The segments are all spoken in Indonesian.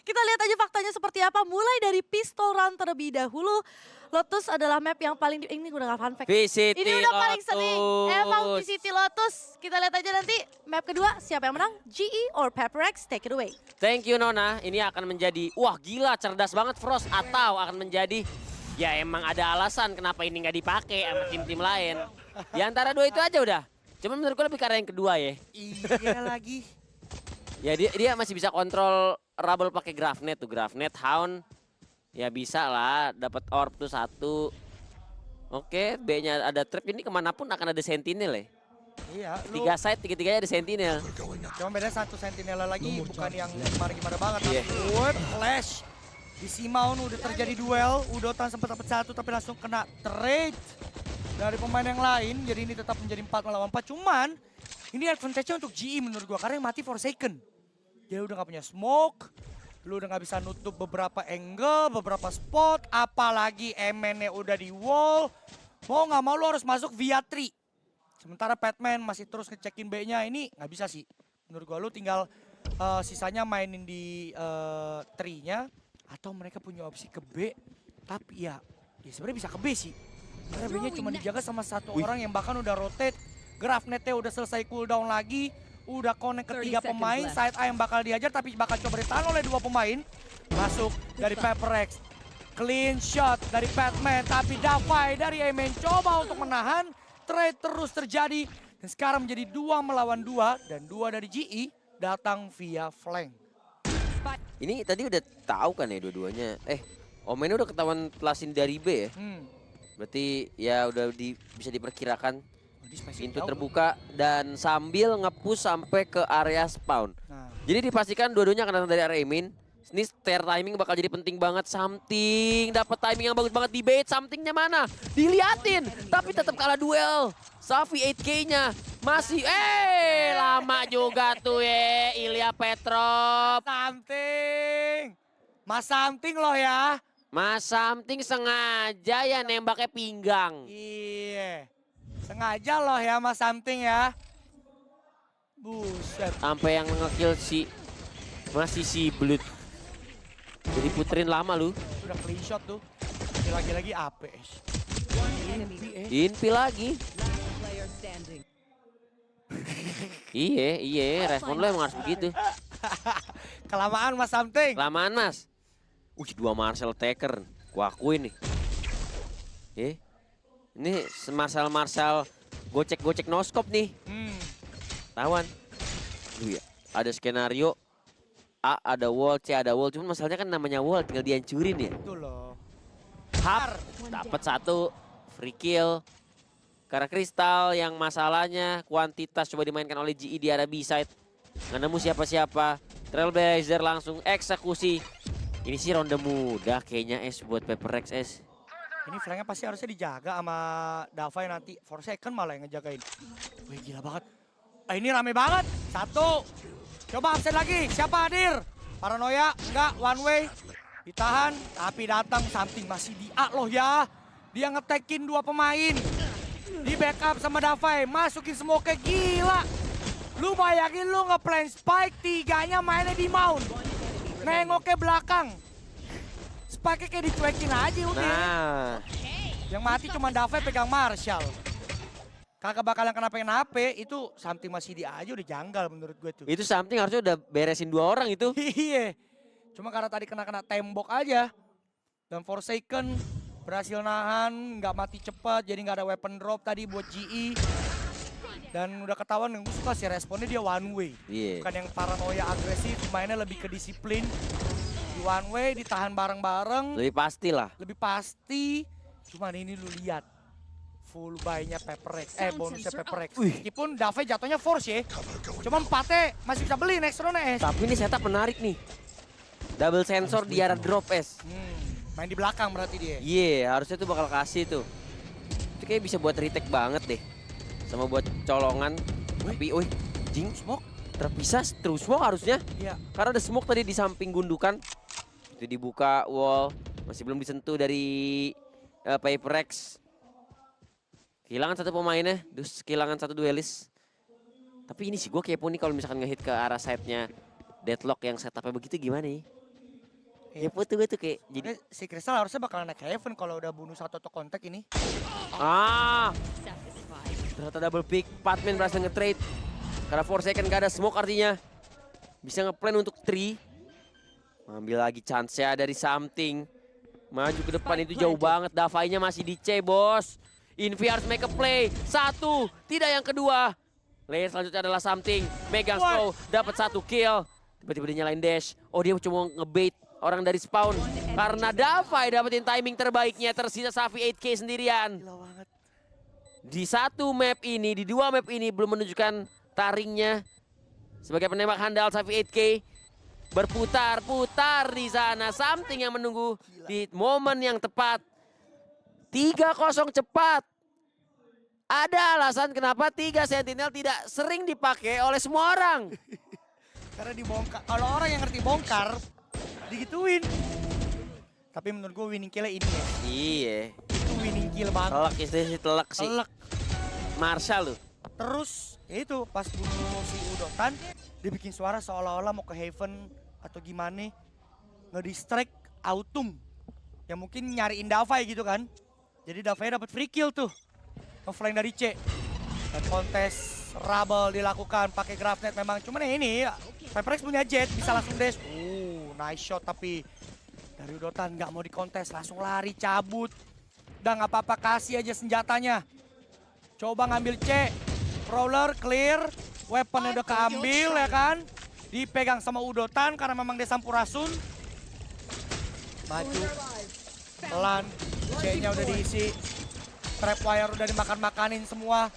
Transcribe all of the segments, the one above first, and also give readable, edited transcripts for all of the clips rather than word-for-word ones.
Kita lihat aja faktanya seperti apa. Mulai dari pistol round terlebih dahulu. Lotus adalah map yang paling ini udah gak fun fact. VCT Ini udah paling sering. Emang Lotus. VCT Lotus. Kita lihat aja nanti map kedua siapa yang menang. GE or Pepperex, take it away. Thank you Nona, ini akan menjadi, wah gila cerdas banget Frost. Atau akan menjadi, ya emang ada alasan kenapa ini nggak dipakai sama tim-tim lain. Di antara dua itu aja udah. Cuma menurut gue lebih karena yang kedua ya. Iya lagi. Ya dia masih bisa kontrol Rubble pakai Grafnet tuh, Grafnet, Hound. Ya bisa lah, dapat orb tuh satu. Oke, B-nya ada trap, ini kemanapun akan ada sentinel ya. Iya, Tiga side, tiga-tiganya ada sentinel. cuma beda satu sentinela lagi, bukan yang gimana-gimana banget. Iya. Wood, flash. Di Simaun udah terjadi duel, Udotan sempat dapat satu tapi langsung kena trade dari pemain yang lain. Jadi ini tetap menjadi 4 melawan 4. Cuman ini advantage-nya untuk GE menurut gua karena yang mati Forsaken. Dia udah gak punya smoke, lu udah gak bisa nutup beberapa angle, beberapa spot, apalagi MN-nya udah di wall. Mau gak mau lu harus masuk via tree. Sementara Batman masih terus ngecekin B-nya, ini nggak bisa sih. Menurut gua lu tinggal sisanya mainin di tree-nya. Atau mereka punya opsi ke B. Tapi ya sebenarnya bisa ke B sih. Karena B-nya cuma dijaga sama satu orang yang bahkan udah rotate. Grafnet-nya udah selesai cooldown lagi. Udah connect ke 3 pemain. Side A yang bakal dihajar tapi bakal coba ditahan oleh 2 pemain. Masuk dari Pepperex. Clean shot dari Batman. Tapi Davai dari Amen coba untuk menahan. Trade terus terjadi. Dan sekarang menjadi 2 melawan 2. Dan 2 dari GE datang via flank. Ini tadi udah tahu kan ya dua-duanya. Omen udah ketahuan pelasin dari B ya. Berarti ya udah bisa diperkirakan pintu terbuka dan sambil nge-push sampai ke area spawn. Jadi dipastikan dua-duanya akan datang dari area main. Ini stare timing bakal jadi penting banget. Something dapat timing yang bagus banget di bait. Somethingnya mana? Diliatin, tapi tetap kalah duel. Safi 8K-nya masih lama juga tuh ya Ilya Petrov. Mas Something loh ya. Mas Something sengaja ya nembaknya pinggang. Iya. Sengaja loh ya Mas Something ya. Buset. Sampai yang ngekill masih si Blood. Jadi puterin lama lu. Udah clean shot tuh. Ini lagi-lagi APS. Inpi lagi. Iya, respon lo emang harus begitu. Kelamaan Mas Something. Kelamaan Mas. 2 Marcel Taker. Gua akuin nih. Ini Marcel gocek-gocek noskop nih. Tawan. Ya, ada skenario A ada wall, C ada wall. Cuman masalahnya kan namanya wall tinggal dihancurin ya. Itu loh. Hap, dapat satu free kill. Karena kristal yang masalahnya kuantitas coba dimainkan oleh GE di area B-side. Nggak nemu siapa-siapa. Trailblazer langsung eksekusi. Ini sih ronde mudah kayaknya buat Pepperex Ini flanknya pasti harusnya dijaga sama Davai nanti. Forsaken malah yang ngejagain. Wih gila banget. Ini rame banget. Satu. Coba absen lagi. Siapa hadir? Paranoia. Enggak. One way. Ditahan. Tapi datang Something masih di A loh ya. Dia ngetekin 2 pemain. Di backup sama Davai. Masukin smoke gila. Lu bayangin lu ngeplan spike. 3-nya mainnya di mount. Nengok ke belakang. Spike kayak dicuekin aja udah. Nah. Yang mati cuma Davai pegang Marshall. Kagak bakalan kenapa-kenapa, itu Something masih di aja udah janggal menurut gue tuh. Itu Something harusnya udah beresin 2 orang itu. Iya. Cuma karena tadi kena tembok aja. Dan Forsaken berhasil nahan, nggak mati cepat, jadi nggak ada weapon drop tadi buat GE. Dan udah ketahuan yang gue suka sih responnya dia one way. Bukan yang paranoia agresif, mainnya lebih ke disiplin. Di one way, ditahan bareng-bareng. Lebih pasti lah. Lebih pasti. Cuman ini lu lihat. Full buy-nya Pepperex, bonusnya Pepperex. Meskipun Davai jatuhnya force ya. Cuma 4-nya masih bisa beli next round Tapi ini setup menarik nih. Double sensor di arah drop Main di belakang berarti dia. Iya, harusnya tuh bakal kasih tuh. Itu kayak bisa buat retake banget deh. Sama buat colongan. Tapi, jing, smoke. Terpisah, terus smoke harusnya. Iya. Karena ada smoke tadi di samping gundukan. Itu dibuka wall. Masih belum disentuh dari Pepperex. Kehilangan satu pemainnya, kehilangan satu duelis. Tapi ini sih gue kepo nih kalau misalkan ngehit ke arah side-nya Deadlock yang setupnya begitu gimana nih? Ya foto gue tuh kayak jadi Si Crystal harusnya bakalan naik Heaven kalau udah bunuh satu auto contact ini. ternyata double pick. Patman berhasil nge-trade. Karena 4 second gak ada smoke artinya bisa nge-plan untuk 3. Ambil lagi chance ya dari Something. Maju ke depan itu jauh banget. Davai-nya masih di C, bos. Invi harus make a play. 1, tidak yang kedua. Layer selanjutnya adalah Something. Megang slow, dapat 1 kill. Tiba-tiba dia nyalain dash. Oh, dia cuma ngebait orang dari spawn. Karena Davai dapetin timing terbaiknya. Tersisa Safi 8K sendirian. Gila banget. Di 1 map ini, di 2 map ini belum menunjukkan taringnya. Sebagai penembak handal Safi 8K. Berputar-putar di sana. Something yang menunggu di momen yang tepat. 3-0 cepat. Ada alasan kenapa 3 Sentinel tidak sering dipakai oleh semua orang. Karena dibongkar. Kalau orang yang ngerti bongkar, digituin. Tapi menurut gue winning kill-nya ini ya. Iya. Itu winning kill banget. Telak istilahnya telak sih. Telek. Marshall tuh. Terus ya itu pas bunuh si Udotan, dia bikin suara seolah-olah mau ke Heaven atau gimana. Nge-distract Autumn. Yang mungkin nyariin Davai gitu kan. Jadi Davai dapat free kill tuh. Nge-flank dari C. Dan kontes Rubble dilakukan pakai Gravenet memang. Cuman ya ini, Peprex punya jet, bisa langsung dash. Nice shot tapi dari Udotan nggak mau dikontes, langsung lari, cabut. Udah nggak apa-apa, kasih aja senjatanya. Coba ngambil C. Prowler clear, weaponnya udah keambil ya kan. Dipegang sama Udotan karena memang dia Sampurasun. Maju, pelan, C-nya udah diisi. Trapwire udah dimakan-makanin semua.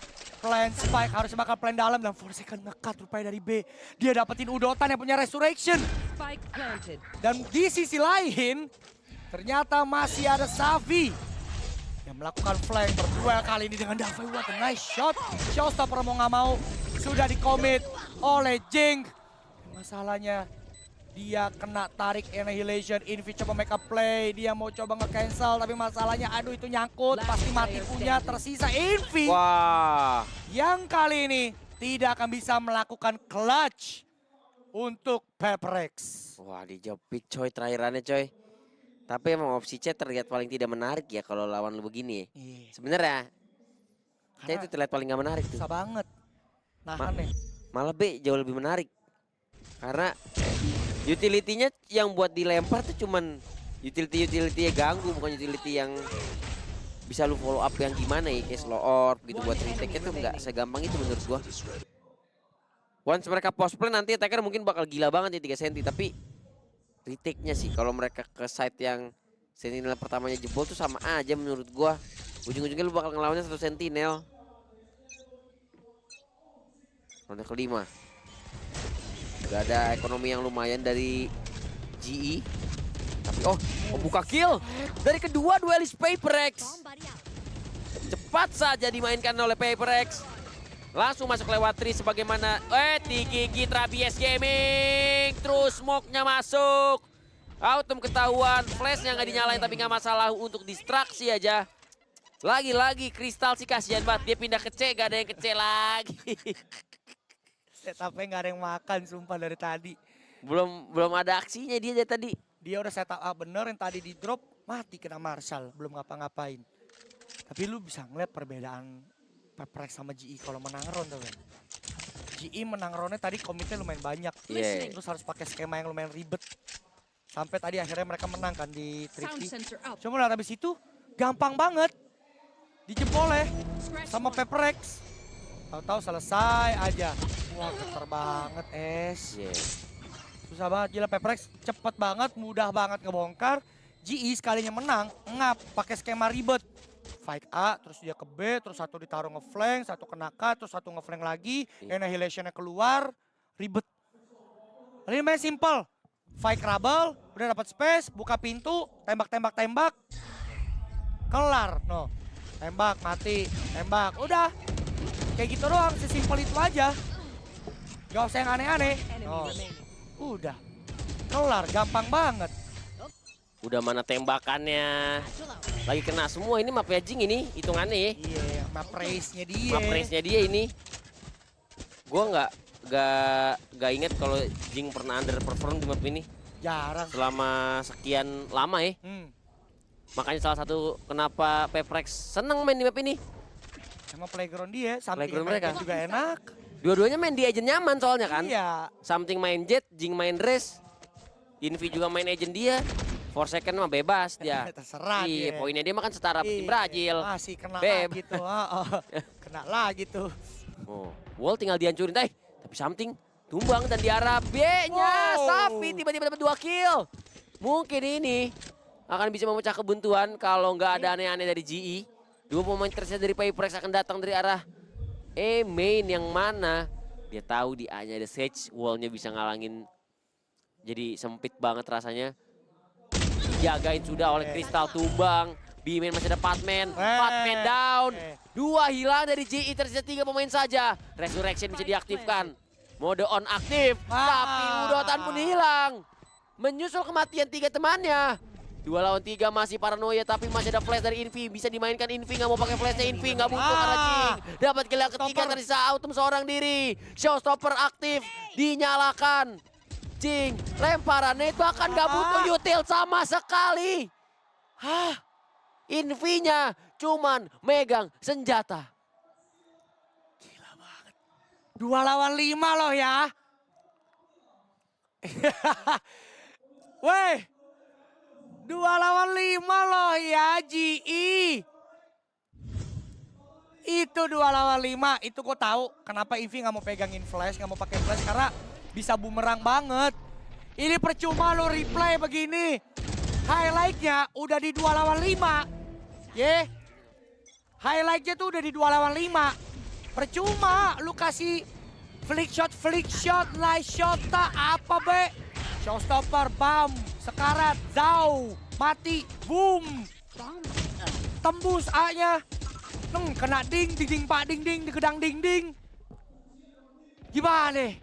Plan Spike harusnya bakal plan dalam dan 4 second nge-cut rupanya dari B. Dia dapetin Udotan yang punya Resurrection. Dan di sisi lain, ternyata masih ada Savi yang melakukan flank berduel kali ini dengan Davai. What a nice shot. Showstopper mau nggak mau sudah dikomit oleh Jing. Masalahnya dia kena tarik Annihilation. Invi coba make a play, dia mau coba nge-cancel tapi masalahnya aduh itu nyangkut, pasti mati punya. Tersisa Invi. Wah. Yang kali ini tidak akan bisa melakukan clutch untuk Peprex. Wah, dijepit coy terakhirannya coy. Tapi emang opsi C terlihat paling tidak menarik ya kalau lawan lu begini. Iya. Sebenarnya C Karena itu terlihat paling gak menarik tuh. susah banget. Nahan nih. Malah B jauh lebih menarik. Karena utility-nya yang buat dilempar tuh cuman utility-utility ganggu, bukan utility yang bisa lu follow up yang gimana ya, kayak slow orb gitu buat retake-nya tuh nggak segampang itu menurut gua. Once mereka post play nanti attacker mungkin bakal gila banget ya 3 cm, tapi retake-nya sih kalau mereka ke site yang sentinel pertamanya jebol tuh sama aja menurut gua. Ujung-ujungnya lu bakal ngelawannya 1 sentinel. Ronde kelima. Gak ada ekonomi yang lumayan dari GE. Tapi oh buka kill. Dari kedua duelis Peprex. Cepat saja dimainkan oleh Peprex. Langsung masuk lewat 3 sebagaimana digigit Rabies Gaming. Terus smoke-nya masuk. Autumn ketahuan. Flash-nya nggak dinyalain tapi nggak masalah untuk distraksi aja. Lagi-lagi Crystal sih kasihan banget. Dia pindah ke C, gak ada yang ke C lagi. Setupnya nggak ada yang makan sumpah dari tadi. Belum ada aksinya dia dari tadi. Dia udah setup bener, yang tadi di drop mati kena Marshall, belum ngapa-ngapain. Tapi lu bisa ngeliat perbedaan Peprex sama GE kalau menang round tuh kan. GE menang roundnya tadi komitnya lumayan banyak. Yeah. Terus harus pakai skema yang lumayan ribet. Sampai tadi akhirnya mereka menang kan di Trifty. Cuma lihat habis itu gampang banget. Dijebol sama Peprex. Tahu-tahu selesai aja. Wah, getar banget, Es. Yeah. Susah banget, gila Peprex cepet banget, mudah banget ngebongkar. GE sekalinya menang, ngap, pakai skema ribet. Fight A, terus dia ke B, terus satu ditaruh ngeflank, satu kena K, terus satu ngeflank lagi. Annihilation-nya keluar, ribet. Ini main simple. Fight Rubble, udah dapat space, buka pintu, tembak. Kelar, no. Tembak, mati, tembak, udah. Kayak gitu doang, sesimpel itu aja. Gak usah yang aneh-aneh. Oh, udah. Kelar, gampang banget. Udah mana tembakannya. Lagi kena semua ini map Jing ini hitungannya ya. Iya, map race-nya dia. Map race-nya dia ini. Gua nggak inget kalau Jing pernah underperform di map ini. Jarang. selama sekian lama ya. Makanya salah satu kenapa Peprex seneng main di map ini. Sama playground dia, Playground samping mereka. juga enak. Dua-duanya main di agent nyaman soalnya kan. Iya. Something main Jet, Jing main Race, Invi juga main agent dia. 4 second mah bebas dia. Terserah Iya, dia. poinnya dia mah kan setara tim Iya, Brazil. Masih kena Beb. lagi tuh. Kena lagi tuh. Oh, Wall tinggal dihancurin. Tapi something tumbang dan diarah B-nya. Wow. Safi tiba-tiba dapat 2 kill. Mungkin ini akan bisa memecah kebuntuan kalau nggak ada aneh-aneh dari GE. Dua pemain tersisa dari Peprex akan datang dari arah main yang mana. Dia tahu di A-nya ada Sage, wall-nya bisa ngalangin. Jadi sempit banget rasanya. Dijagain sudah oleh Crystal tumbang. B-main masih ada Patman. Patman down. 2 hilang dari GE, tersisa 3 pemain saja. Resurrection bisa diaktifkan. Mode on aktif. Tapi Udotan pun hilang. Menyusul kematian 3 temannya. 2 lawan 3 masih paranoia, tapi masih ada flash dari Invi. Bisa dimainkan Invi, nggak mau pakai flashnya Invi, nggak butuh karena Jing. Dapat kill yang ketiga, tersisa Autumn seorang diri. Showstopper aktif, dinyalakan. Jing, lemparan net, bahkan nggak butuh util sama sekali. Invinya cuman megang senjata. 2 lawan 5 loh ya. Weh. 2 lawan 5 loh ya GE. Itu 2 lawan 5. Itu kok tahu kenapa Invi nggak mau pegangin flash, nggak mau pakai flash karena bisa bumerang banget. Ini percuma lo replay begini. Highlightnya udah di 2 lawan 5. Highlightnya tuh udah di 2 lawan 5. Percuma lu kasih flick shot, nice shot, tak apa be. Showstopper, bam, sekarat, zau, mati, boom. Tembus A-nya. Kena ding, pak, ding, digedang ding. Gimana?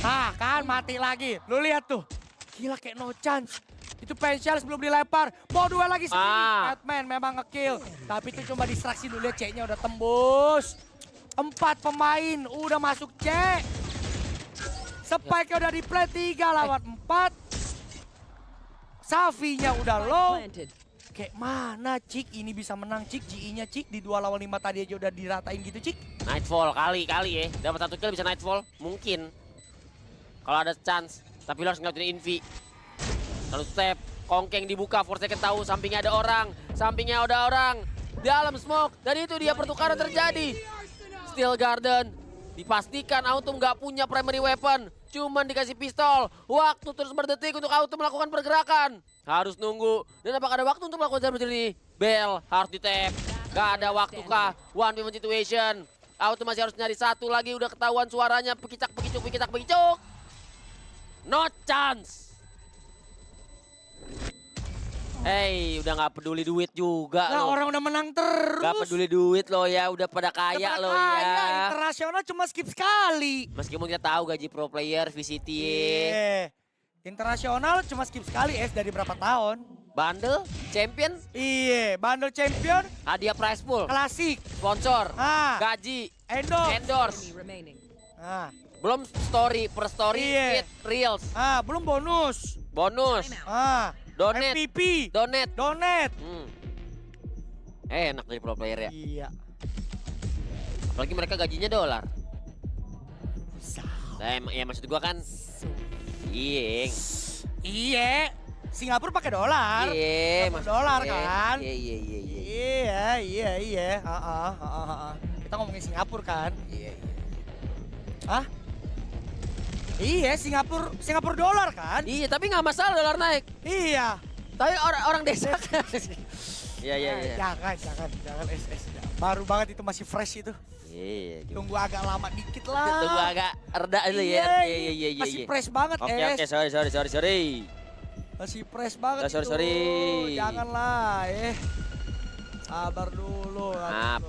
Nah kan mati lagi. Lu lihat tuh. Gila kayak no chance. Itu Penshell sebelum dilempar. Mau duel lagi sendiri. Batman memang ngekill. Tapi itu cuma distraksi dulu, lihat C-nya udah tembus. 4 pemain udah masuk C. Spike-nya udah di-play 3 lawan 4. Safi-nya udah low. Kayak mana Cik ini bisa menang Cik? GE-nya Cik di 2 lawan 5 tadi aja udah diratain gitu Cik. Nightfall kali ya. Dapat 1 kill bisa Nightfall. Mungkin. Kalau ada chance. Tapi lo harus ngeliatin Invi. Lalu step. Kongkeng dibuka. 4 second tahu sampingnya ada orang. Sampingnya ada orang. Dalam smoke. Dan itu dia pertukaran terjadi. Steel Garden. Dipastikan Autumn nggak punya primary weapon. Cuman dikasih pistol. Waktu terus berdetik untuk Autumn melakukan pergerakan. Harus nunggu. Dan apakah ada waktu untuk melakukan jam ini? Bell harus di-tap. Gak ada waktu kah? 1v1 situation. Autumn masih harus nyari 1 lagi. Udah ketahuan suaranya. Pekicak. No chance. Hey, udah gak peduli duit juga Nah loh. orang udah menang terus. Gak peduli duit lo ya, udah pada kaya lo ya. Internasional cuma skip sekali. Meskipun kita tahu gaji pro player, VCT. Iya. Internasional cuma skip sekali dari berapa tahun. Bundle, champion, Iya, bundle champion, hadiah prize pool, klasik, sponsor, gaji, gaji, endorse. Belum story per story, Iya. feed, reels, belum bonus, bonus, donate, MVP, donate. donate. Enak dari pro player ya. Iya. Apalagi mereka gajinya dolar. Nah, ya maksud gua kan, Iya, Singapura pakai dolar. Iya, Pakai dolar kan. Iya. Iya. Kita ngomongin Singapura kan. Iya. Hah? Iya, Singapura dolar kan? Iya, tapi nggak masalah dolar naik. Iya. Tapi orang desa. Iya. Jangan SS. Baru banget itu masih fresh itu. Iya. Tunggu agak lama dikit lah. Tunggu agak reda dulu ya. Iya. Masih fresh banget Oke, sorry. Masih fresh banget itu. Sorry. Janganlah sabar dulu. Maaf.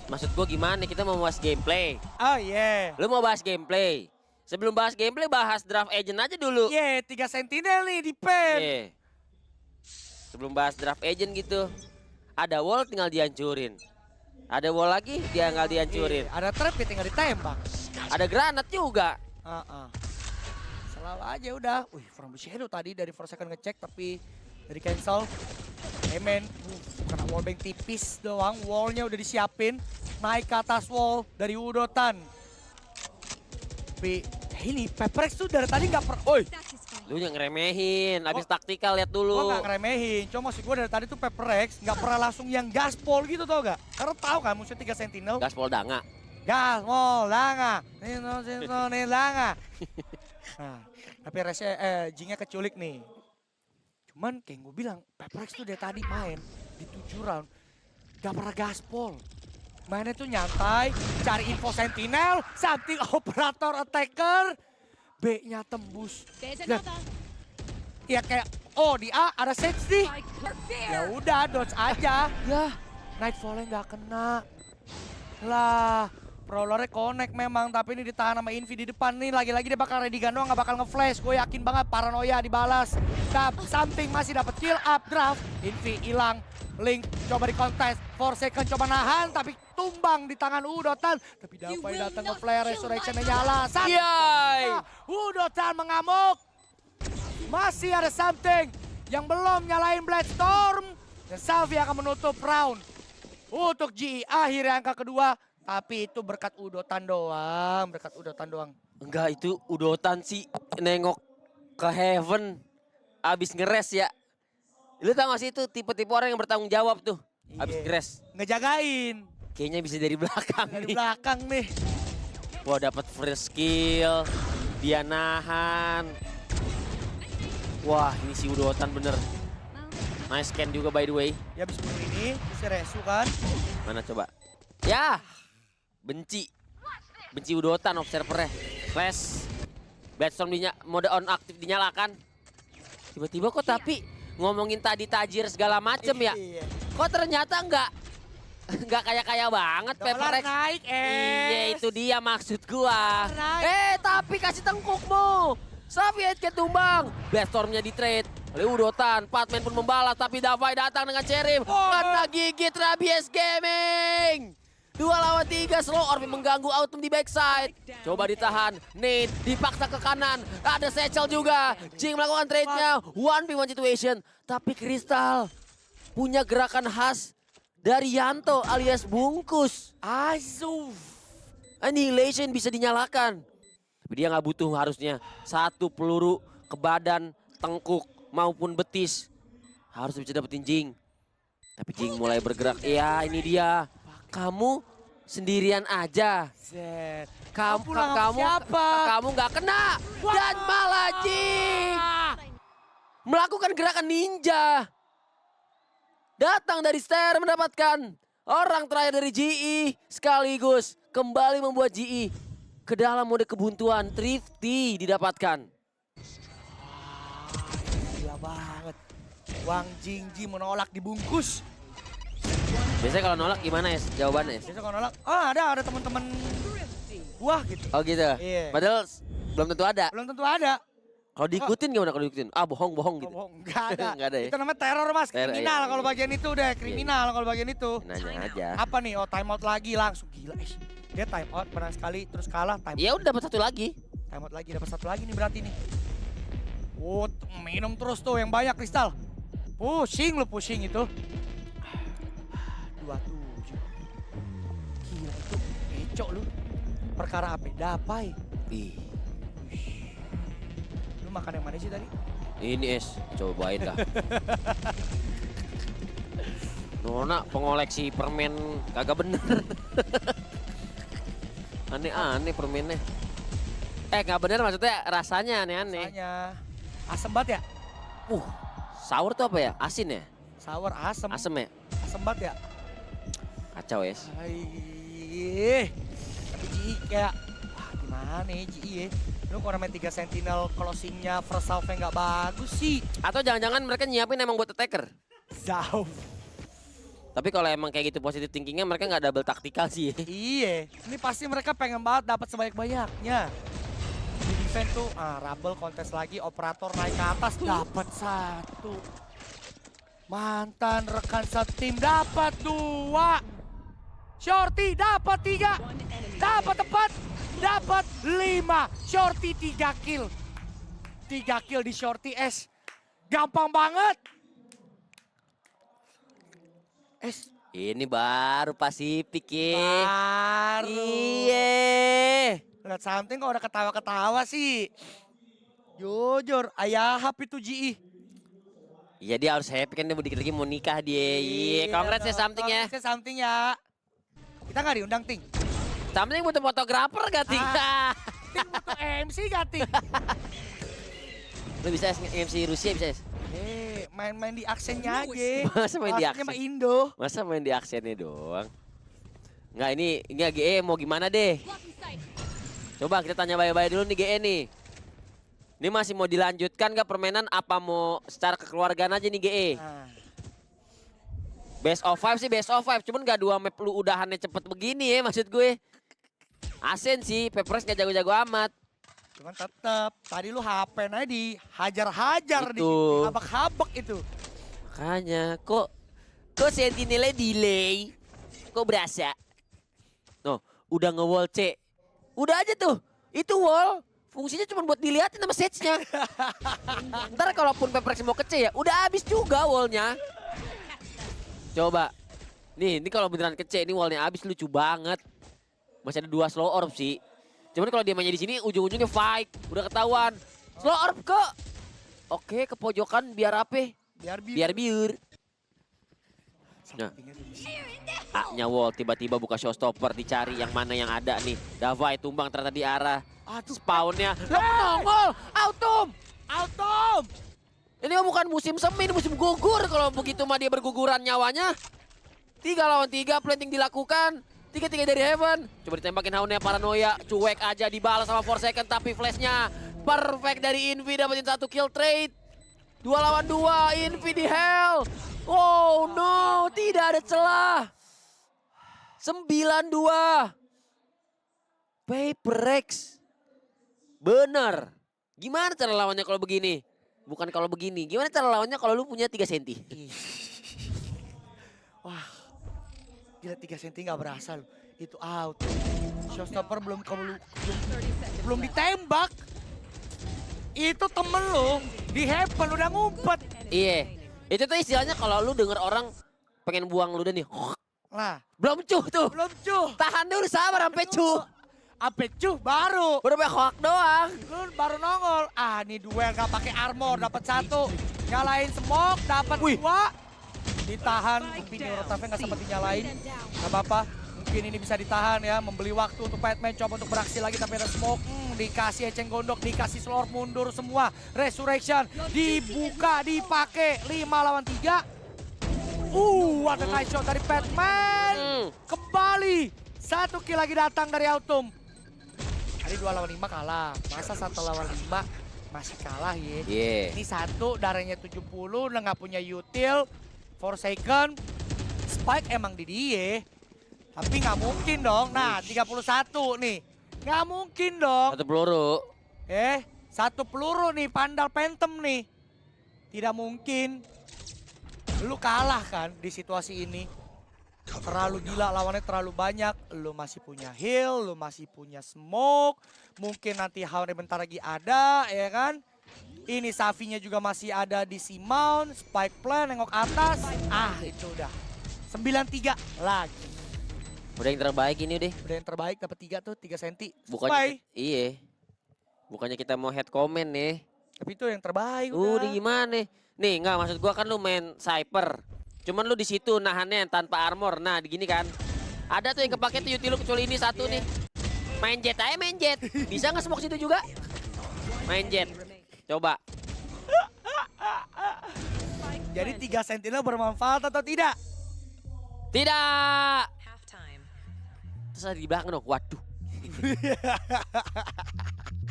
Maksud gua gimana? Kita mau bahas gameplay. Oh iya. Lu mau bahas gameplay? Sebelum bahas gameplay, bahas draft agent aja dulu. Iya, 3 sentinel nih di pen. Iya. Sebelum bahas draft agent gitu. Ada wall tinggal dihancurin. Ada wall lagi, dia tinggal dihancurin. Ada trap ya tinggal ditembak. Ada granat juga. Salah aja udah. Wih, from the shadow tadi dari first second ngecek tapi dari cancel. Emen, kena wallbang tipis doang. Wallnya udah disiapin. Naik ke atas wall dari Udotan. Tapi ini Peprex tuh dari tadi nggak Oi, Lu yang ngeremehin, abis taktikal lihat dulu. gua nggak ngeremehin. Cuma maksud gue dari tadi tuh Peprex nggak pernah langsung yang gaspol gitu tau gak? Karena tahu kan musuh 3 Sentinel. Gaspol Danga. Gaspol, Langa. Nino, Langa. Nah, tapi Jingnya keculik nih. Cuman kayak gue bilang, Peprex tuh dari tadi main di 7 round. Gak pernah gaspol. Mainnya tuh nyantai, cari info Sentinel, something operator attacker. B-nya tembus. Nah, ya kayak, oh di A ada Sage nih. Ya udah, dodge aja. Ya, Nightfall-nya gak kena. Lah, Prowler-nya connect memang, tapi ini ditahan sama Invi di depan nih. Lagi-lagi dia bakal ready gun doang, gak bakal nge-flash. Gue yakin banget paranoia dibalas. Something masih dapat kill up draft. Invi hilang. Link coba di kontes, 4 second coba nahan tapi tumbang di tangan Udotan. Tapi Davai datang nge-flare, resurrection-nya nyala. Yay! Udotan mengamuk. Masih ada something yang belum nyalain Bloodstorm. Dan Salvi akan menutup round. Untuk GE akhirnya angka kedua. Tapi itu berkat Udotan doang, Enggak, itu Udotan sih nengok ke Heaven. Abis ngeres ya. Lu tau gak sih itu tipe-tipe orang yang bertanggung jawab tuh. Abis ngeres. Ngejagain. Kayaknya bisa dari belakang Dari nih. belakang nih. Wah, dapat first kill. Dia nahan. Wah, ini si Udotan bener. Nice scan juga by the way. Ya abis bunuh ini, si Resu kan. Mana coba? Ya! Benci. Benci Udotan observernya. Flash. Bloodstorm mode on aktif dinyalakan. Tiba-tiba kok tapi ngomongin tadi tajir segala macem ya. Iya. Kok ternyata nggak kaya-kaya banget Dolar Peprex. naik, Iya itu dia maksud gua. Naik. Tapi kasih tengkukmu. Soviet ketumbang. Bloodstormnya di trade. Oleh Udotan. Patman pun membalas tapi Davai datang dengan Cherif. Kena gigit Rabies Gaming. 2 lawan 3, slow orb mengganggu Autumn di backside. Coba ditahan, Nate dipaksa ke kanan. Ada Satchel juga. Jing melakukan trade-nya, 1v1 situation. Tapi Crystal punya gerakan khas dari Yanto alias bungkus. Azuf. Annihilation bisa dinyalakan. Tapi dia nggak butuh harusnya. 1 peluru ke badan, tengkuk maupun betis. Harus bisa dapetin Jing. Tapi Jing mulai bergerak. Iya ini dia. Kamu sendirian aja. Kamu nggak kena. Dan malah Jing melakukan gerakan ninja. Datang dari Stair mendapatkan orang terakhir dari GE. Sekaligus kembali membuat GE ke dalam mode kebuntuan. Thrifty didapatkan. Gila banget. Wang Jingji menolak dibungkus. Biasanya kalau nolak gimana ya jawabannya? Biasanya kalau nolak, ada teman-teman buah gitu. Oh gitu? Iya. Padahal belum tentu ada. Belum tentu ada. Kalau diikutin gimana kalau diikutin? Ah bohong gitu. Enggak ada. Nggak ada ya? Itu namanya teror mas, Teror, kriminal iya. kalau bagian itu udah kriminal kalau bagian itu. Nanya aja. Apa nih? Oh time out lagi langsung gila. Dia time out pernah sekali terus kalah time out. Ya udah dapat satu lagi. Time out lagi dapat satu lagi nih berarti nih. Oh minum terus tuh yang banyak Kristal. Pusing lu pusing itu. 27. Gila itu kecok lu. Perkara apa? Dapai. Ih, Lu makan yang mana sih tadi? ini es, cobain dah. Nona pengoleksi permen kagak bener. Aneh-aneh permennya. Nggak bener maksudnya rasanya aneh-aneh. Rasanya asem banget ya? Sour tuh apa ya? Asin ya? Sour asem. Asem ya? Asem banget ya? Kacau es. Hai. Tapi GE kayak, wah gimana nih GE ya? Lu kalau main 3 Sentinel closingnya first half-nya nggak bagus sih. Atau jangan-jangan mereka nyiapin emang buat attacker. Jauh. Tapi kalau emang kayak gitu positive thinkingnya mereka nggak double taktikal sih. Iya, ini pasti mereka pengen banget dapat sebanyak-banyaknya. Di defense tuh, Rabel kontes lagi, operator naik ke atas, dapat 1. Mantan rekan setim dapat 2. Shorty dapat 3. Dapat 4. Dapat 5. Shorty 3 kill. 3 kill di Shorty S. Gampang banget. S. Ini baru Pasifik ya. Baru. Iya. Lihat something kok udah ketawa-ketawa sih. Jujur, ayah itu GI. Iya dia harus happy kan dia dikit lagi mau nikah dia. Iya, congrats ya something ya. Congrats ya something ya. Kita nggak diundang, Ting. Something butuh fotografer gak Ting? Ting butuh MC gak, Ting? Lu bisa MC Rusia bisa? Main-main di aksennya aja. Masa main di Aksennya aksen? mah Indo. Masa main di aksennya doang? Enggak ini GE mau gimana deh? Coba kita tanya baik-baik dulu nih GE nih. Ini masih mau dilanjutkan gak permainan apa mau secara kekeluargaan aja nih GE? Nah. Best of 5 sih best of 5, cuman gak 2 map lu udahannya cepet begini ya maksud gue. Asen sih, Pepres gak jago-jago amat. Cuman tetep, tadi lu HP aja dihajar-hajar di Itu. habak-habak itu. Makanya kok sentinelnya delay? Kok berasa? No, udah nge-wall C. Udah aja tuh, itu wall. Fungsinya cuma buat dilihatin sama stage-nya. Ntar kalaupun Pepres mau ke C ya, udah habis juga wallnya. Coba. Nih, ini kalau beneran ke C, ini wallnya habis lucu banget. Masih ada 2 slow orb sih. Cuman kalau dia mainnya di sini ujung-ujungnya fight, udah ketahuan. Slow orb ke. Oke, ke pojokan biar apa? Biar biur. Nah. A-nya wall tiba-tiba buka showstopper dicari yang mana yang ada nih. Davai tumbang ternyata di arah spawnnya. Nongol! Autumn! Ini mah bukan musim semi, ini musim gugur. Kalau begitu mah dia berguguran nyawanya. 3 lawan 3 planting dilakukan. 3-3 dari Heaven. Coba ditembakin Haunnya paranoia. Cuek aja dibalas sama Forsaken tapi flashnya perfect dari Invi dapetin 1 kill trade. 2 lawan 2 Invi di hell. Oh no, tidak ada celah. 9-2. Paperex. Bener. Gimana cara lawannya kalau begini? Bukan kalau begini. Gimana cara lawannya kalau lu punya 3 senti? Wah, gila 3 cm nggak berasa loh. Itu out. Showstopper belum ditembak. Itu temen lo di Heaven udah ngumpet. Iya. Itu tuh istilahnya kalau lu denger orang pengen buang lu dan nih. Nah, Belum cuh tuh. belum cuh. Tahan dulu sabar sampai cuh. Sampai cuh baru. Baru pakai hoak doang. Lu baru nongol. Ah, nih duel gak pakai armor dapat 1. Nyalain smoke dapat 2. Ditahan, tapi Neurotafnya nggak sempat dinyalain. Gak apa-apa. Mungkin ini bisa ditahan ya, membeli waktu untuk Batman coba untuk beraksi lagi tapi ada smoke. Dikasih eceng gondok, dikasih slow orb, mundur semua. Resurrection dibuka, dipakai 5 lawan 3. Ada nice shot dari Batman. Kembali 1 kill lagi datang dari Autumn. Tadi 2 lawan 5 kalah. Masa 1 lawan 5 masih kalah ya. Iya. Ini 1 darahnya 70 udah nggak punya util. Forsaken. Spike emang di dia. Tapi nggak mungkin dong. Nah 31 nih. Nggak mungkin dong. 1 peluru. 1 peluru nih Pandal Phantom nih. Tidak mungkin. Lu kalah kan di situasi ini. Terlalu gila, lawannya terlalu banyak. Lu masih punya heal, lu masih punya smoke. Mungkin nanti Haunnya bentar lagi ada, ya kan? Ini Safinya juga masih ada di C-Mount. Spike plan, nengok atas. Itu udah. 9-3 lagi. Udah yang terbaik ini deh. Udah yang terbaik, dapat 3 tuh, 3 senti. Bukannya, iya. Bukannya kita mau head comment nih. Tapi itu yang terbaik Udah udah. gimana? Nih enggak maksud gua kan lu main Cyper. Cuman lu di situ nahannya tanpa armor. Nah, gini kan. Ada tuh yang kepake tuh util lu kecuali ini 1 nih. Main jet aja main jet. Bisa nggak smoke situ juga? Main jet. Coba. Jadi 3 sentinel bermanfaat atau tidak? Tidak. Terus ada di belakang dong. Waduh.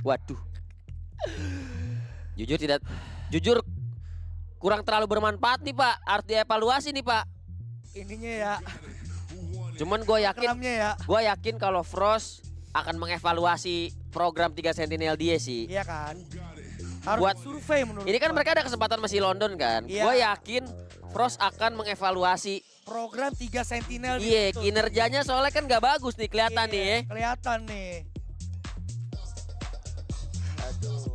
Waduh. Jujur kurang terlalu bermanfaat nih Pak. Harus dievaluasi nih Pak. Ininya ya. Cuman gue ya. yakin kalau Frost akan mengevaluasi program 3 Sentinel dia sih. Iya kan. Harus Buat survei menurut ini kan gua. mereka ada kesempatan masih London kan. Iya. Gue yakin Frost akan mengevaluasi. Program 3 Sentinel. Iya, gitu. kinerjanya soalnya kan gak bagus nih kelihatan nih ya. Kelihatan nih.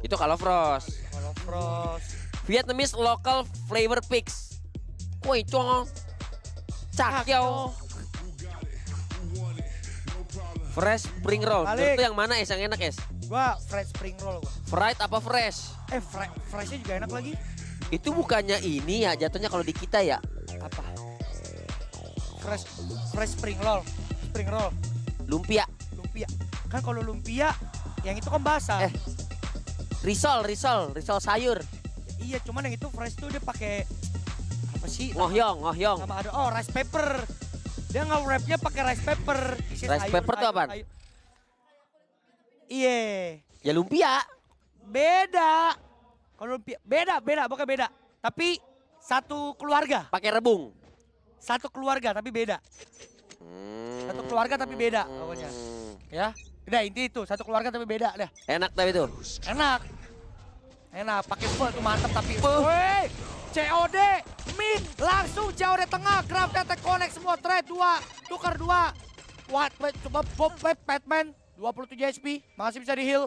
Itu kalau Frost. Frost. Vietnamese local flavor picks. Woi, cong. Cakyao. Fresh spring roll. Balik. Itu yang mana es yang enak es? Gua fresh spring roll gua. Fried apa fresh? Freshnya juga enak lagi. Itu bukannya ini ya jatuhnya kalau di kita ya? Apa? Fresh spring roll. Spring roll. Lumpia. Lumpia. Kan kalau lumpia yang itu kan basah. Risol sayur. Iya, cuman yang itu fresh tuh dia pakai apa sih? Ngohyong. Sama ada rice pepper. Dia nge-wrapnya pakai rice pepper. Rice pepper tuh apaan? Iya. Ya lumpia. Beda. Kalau lumpia beda, bukan beda. Tapi satu keluarga. Pakai rebung. Satu keluarga tapi beda. Satu keluarga tapi beda pokoknya. Ya. Udah inti itu, satu keluarga tapi beda dah. Enak tapi tuh. Enak. Pakai full tuh mantep tapi. Woi, COD mid langsung COD tengah, Grab Attack connect semua trade 2, tukar 2. What? Coba pop Batman 27 HP, masih bisa di heal.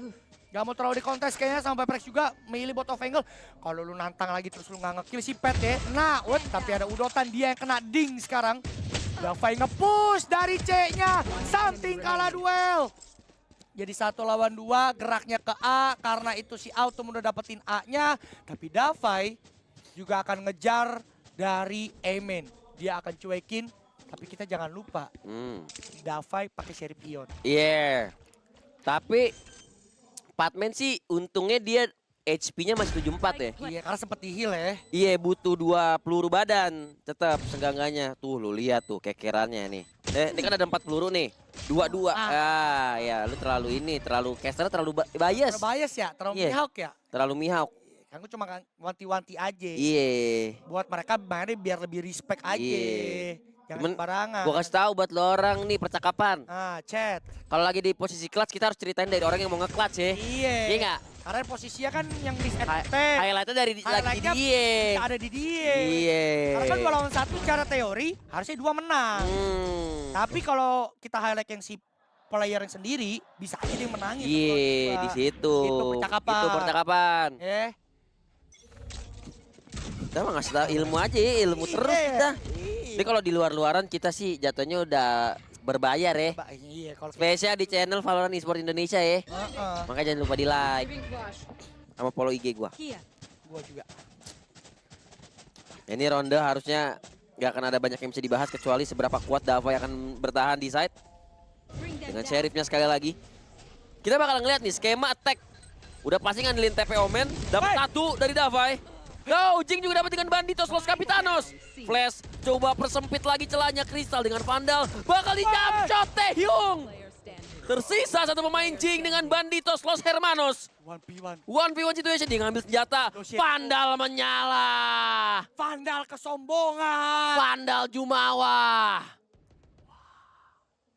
Gak mau terlalu di kontes kayaknya sama Peprex juga milih bot of angle. Kalau lu nantang lagi terus lu nggak ngekill si Pet ya. Nah, tapi ada udotan dia yang kena ding sekarang. Davai nge-push dari C-nya, something kalah duel. Jadi 1 lawan 2, geraknya ke A karena itu si Autumn udah dapetin A-nya. Tapi Davai juga akan ngejar dari A-main. Dia akan cuekin, tapi kita jangan lupa. Davai pakai Sheriff Ion. Iya. Tapi Patman sih untungnya dia HP-nya masih 74 ya. Iya, karena sempet di-heal ya. Iya, butuh 2 peluru badan. Tetap senggangannya. Tuh lu lihat tuh kekerannya nih. Ini kan ada 4 peluru nih. 2-2. Ya lu terlalu caster terlalu bias. Terlalu bias ya, terlalu mihawk ya. Terlalu mihawk. Kan gue cuma wanti-wanti aja. Iya. Buat mereka mainnya biar lebih respect aja. Jangan sembarangan. Gua kasih tahu buat lo orang nih percakapan. Chat. Kalau lagi di posisi clutch kita harus ceritain dari orang yang mau nge-clutch ya. Iya. Iya nggak? Karena posisinya kan yang di attack. Highlightnya dari lagi dia. Ada di dia. Iya. Karena kan 2 lawan 1 secara teori harusnya 2 menang. Tapi kalau kita highlight yang si player yang sendiri bisa aja dia menangin. Iya, di situ. Itu percakapan. Itu percakapan. Kita mah ngasih tahu ilmu aja, ilmu terus kita. Tapi kalau di luar-luaran kita sih jatuhnya udah berbayar ya. Iya, kalau Spesial di channel Valorant Esports Indonesia ya. Makanya jangan lupa di like. Sama follow IG gua. Gua juga. Ini ronde harusnya nggak akan ada banyak yang bisa dibahas kecuali seberapa kuat Davai akan bertahan di side. Dengan Sheriffnya sekali lagi. Kita bakal ngeliat nih skema attack. Udah pasti ngandelin TP Omen. Dapat 1 dari Davai. Jing juga dapat dengan Banditos Los Capitanos. Flash coba persempit lagi celahnya Crystal dengan Vandal. Bakal di-jump shot Taehyung. Tersisa 1 pemain Jing dengan Banditos Los Hermanos. 1v1 situation, dia ngambil senjata. Vandal menyala. Vandal kesombongan. Vandal Jumawa.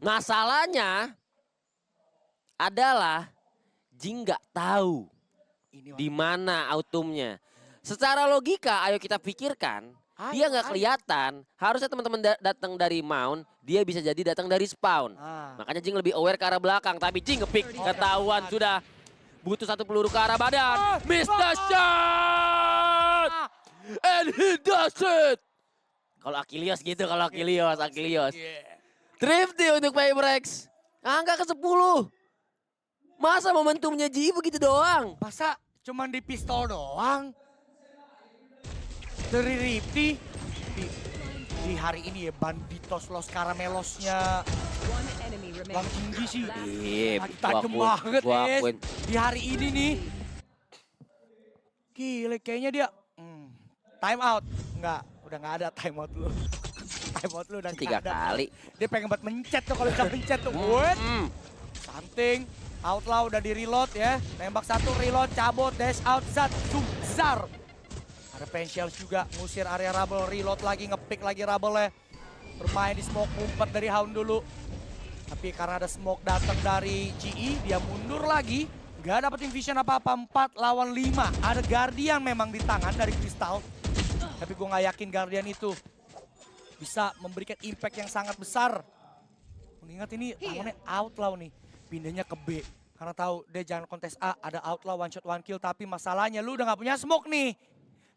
Masalahnya adalah Jing nggak tahu di mana Autumnnya. Secara logika, ayo kita pikirkan, dia nggak kelihatan. Harusnya teman-teman datang dari Mount, dia bisa jadi datang dari spawn. Makanya Jing lebih aware ke arah belakang, tapi Jing nge-pick, ketahuan sudah. Butuh 1 peluru ke arah badan. Miss the shot! And he does it! Kalau Achilles gitu, Achilles. Thrifty untuk Peprex. Angka ke-10. Masa momentumnya Ji begitu doang? Masa cuman di pistol doang? Dari Rifty di hari ini ya Banditos Los Caramelosnya Bang tinggi sih. Iya, tajam banget di hari ini nih. Gila kayaknya dia time out. Udah nggak ada time out lu. Time out lu udah 3 kali. Dia pengen buat mencet tuh kalau bisa mencet tuh. Something. Outlaw udah di reload ya. Nembak 1 reload, cabut, dash out, zar. Ada Pensials juga ngusir area Rubble, reload lagi, ngepick lagi Rubble ya. Bermain di smoke, ngumpet dari Hound dulu. Tapi karena ada smoke datang dari GE, dia mundur lagi. Gak dapetin vision apa-apa, 4 lawan 5. Ada Guardian memang di tangan dari Crystal. Tapi gue gak yakin Guardian itu bisa memberikan impact yang sangat besar. Mengingat ini lawannya Outlaw nih, pindahnya ke B. Karena tahu dia jangan kontes A, ada outlaw one shot one kill. Tapi masalahnya lu udah gak punya smoke nih.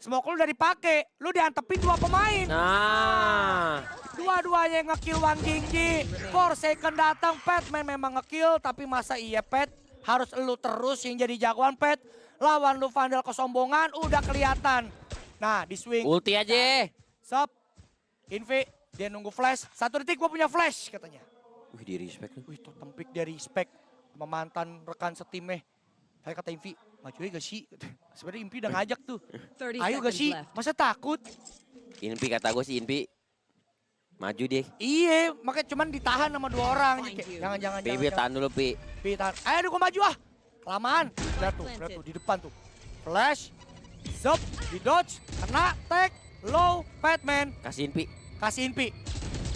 Smoke lu udah dipakai, lu diantepin 2 pemain. Nah. Dua-duanya yang nge-kill Wang Jingji. Forsaken datang, Patman memang nge-kill. Tapi masa iya Pat, harus lu terus yang jadi jagoan Pat. Lawan lu Vandal kesombongan, udah kelihatan. Nah di swing. Ulti aja. Sup, Invi, dia nunggu flash. 1 detik gua punya flash katanya. Wih, di respect lu. Wih, totem pick dia respect sama mantan rekan setimnya. Saya kata Invi, maju aja gak sih? Sebenarnya Invi udah ngajak tuh. 30 Ayo gak seconds sih? left. Masa takut? Inpi kata gue sih Inpi. Maju deh. Iya, makanya cuman ditahan sama 2 orang. Find Kayak, you. Jangan. Pi, tahan dulu Pi. Pi, tahan. Ayo gua maju ah. Kelamaan. Lihat tuh di depan tuh. Flash, zup, di dodge, kena, tag, low, Batman. Kasih Inpi. Kasih Inpi.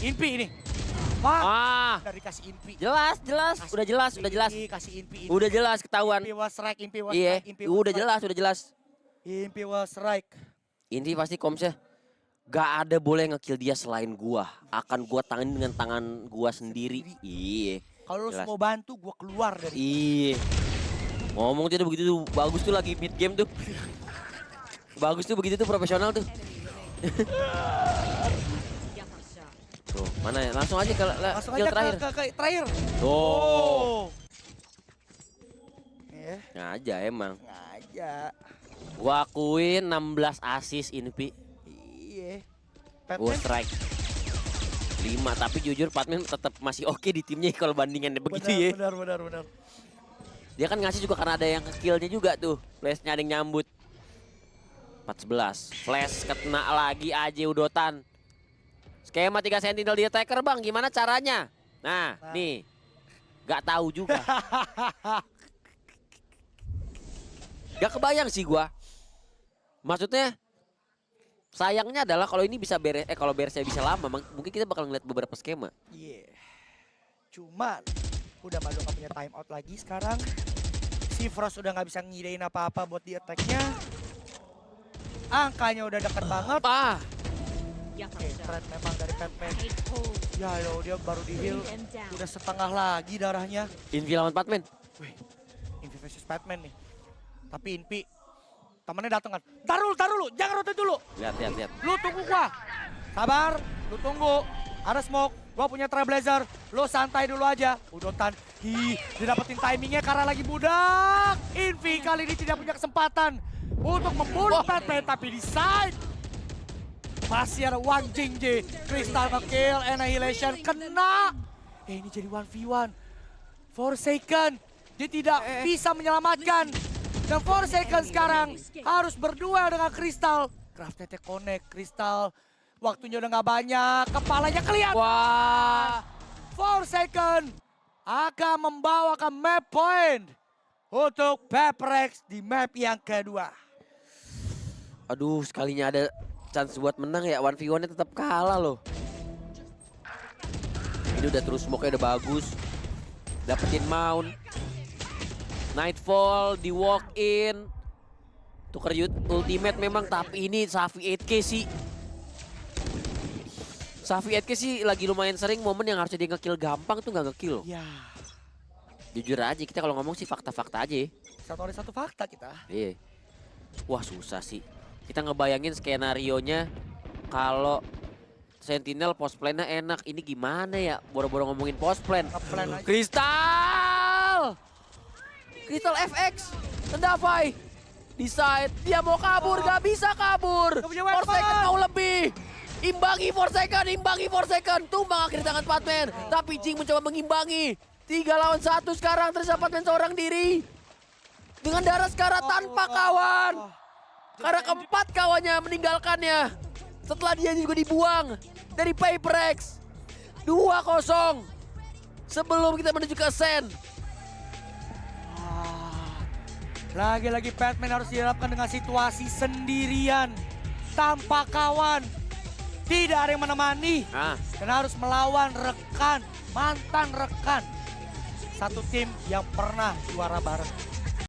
Inpi ini. Wah, Ah, dari kasih Inpi. jelas. Kasih Udah jelas. Inpi, kasih Inpi. Udah jelas ketahuan. Inpi was strike, Inpi was Iya, strike, Inpi was udah strike. jelas. Inpi was strike. Inpi pasti komsnya. Gak ada boleh nge-kill dia selain gua. Akan gua tangani dengan tangan gua sendiri. Iya. Kalau lu Jelas. mau bantu, gua keluar dari. Iya. Ngomong tuh begitu tuh. Bagus tuh lagi mid game tuh. Bagus tuh begitu tuh profesional tuh. Tuh, mana ya? Langsung aja ke Langsung kill aja terakhir. ke terakhir. Tuh. Ya, Ngaja emang. ngajak. Gua akuin 16 assist Inpi. Iya. Gua Batman strike 5, tapi jujur Patman tetap masih oke di timnya kalau bandingannya begitu ya. Benar. Dia kan ngasih juga karena ada yang ke-killnya juga tuh. Flashnya ada yang nyambut. 4-11. Flash kena lagi aja Udotan. Skema 3 sentinel di attacker bang, gimana caranya? Nah, nih. Gak tahu juga. Gak kebayang sih gua. Maksudnya sayangnya adalah kalau ini bisa beres, kalau beresnya bisa lama, mungkin kita bakal ngeliat beberapa skema. Iya. Cuman udah malu gak punya time out lagi sekarang. Si Frost udah gak bisa ngidein apa-apa buat di attack-nya. Angkanya udah deket banget. Ah, Oke, trend memang dari Batman. Ya lo dia baru di heal. Udah setengah lagi darahnya. Invi lawan Patman. Wih, Invi versus Batman nih. Tapi Invi temennya dateng kan. Taruh lu, jangan rotate dulu. Lihat. Lu tunggu gua. Sabar, lu tunggu. Ada smoke, gua punya Trailblazer. Lu santai dulu aja. Udotan, didapetin timingnya karena lagi budak. Invi kali ini tidak punya kesempatan untuk membunuh Batman, tapi di side masih ada Wang Jingji. Crystal nge-kill, Annihilation kena. Ini jadi 1v1. Forsaken, dia tidak bisa menyelamatkan. Dan Forsaken sekarang harus berduel dengan Crystal. Craftnya connect, Crystal. Waktunya udah gak banyak, kepalanya kelihatan. Wah. Forsaken akan membawa ke map point untuk Paprex di map yang kedua. Aduh, sekalinya ada chance buat menang ya, 1v1-nya tetap kalah loh. Ini udah terus smoke-nya udah bagus. Dapetin mount. Nightfall di walk in. Tuker ultimate memang, tapi ini Safi 8K sih. Safi 8K sih lagi lumayan sering momen yang harusnya dia nge-kill gampang tuh nggak nge-kill. Ya, Jujur aja kita kalau ngomong sih fakta-fakta aja. satu fakta kita. Iya. Wah susah sih. Kita ngebayangin skenario-nya kalau Sentinel post plan-nya enak. Ini gimana ya? Boro-boro ngomongin post plan. Nge-plan aja. Crystal FX. Tendafai. Decide. Dia mau kabur. Gak bisa kabur. Gak punya weapon. Forsaken mau lebih. Imbangi Forsaken. Tumbang akhir tangan Patman. Tapi Jing mencoba mengimbangi. 3 lawan 1 sekarang. Tersisa Patman seorang diri. Dengan darah sekarat tanpa kawan. Karena keempat kawannya meninggalkannya. Setelah dia juga dibuang dari Paprex. 2-0. Sebelum kita menuju ke Ascent. Lagi-lagi Batman harus dihadapkan dengan situasi sendirian. Tanpa kawan. Tidak ada yang menemani. Dan harus melawan rekan. Mantan rekan. Satu tim yang pernah juara bareng.